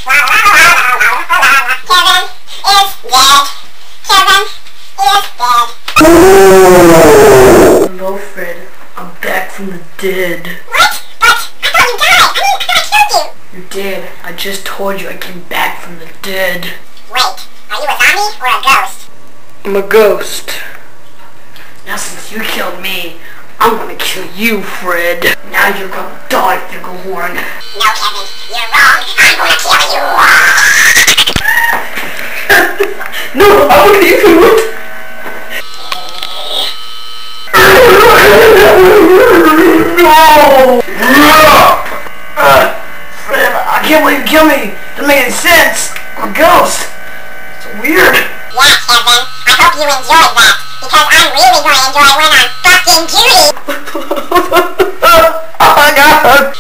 Hello, Fred. I'm back from the dead. What? But I thought you died. I thought I killed you. You did. I just told you I came back from the dead. Wait, are you a zombie or a ghost? I'm a ghost. Now since you killed me, I'm gonna kill you, Fred. Now you're gonna die, Ficklehorn. No, Kevin, you're wrong. I'm gonna kill you. No, I'm gonna eat you. No! Fred, I can't believe you killed me. Doesn't make any sense. I'm a ghost. It's weird. Yeah, Kevin, I hope you enjoyed that, because I'm really going to enjoy when I'm fucking Judy. Oh my god.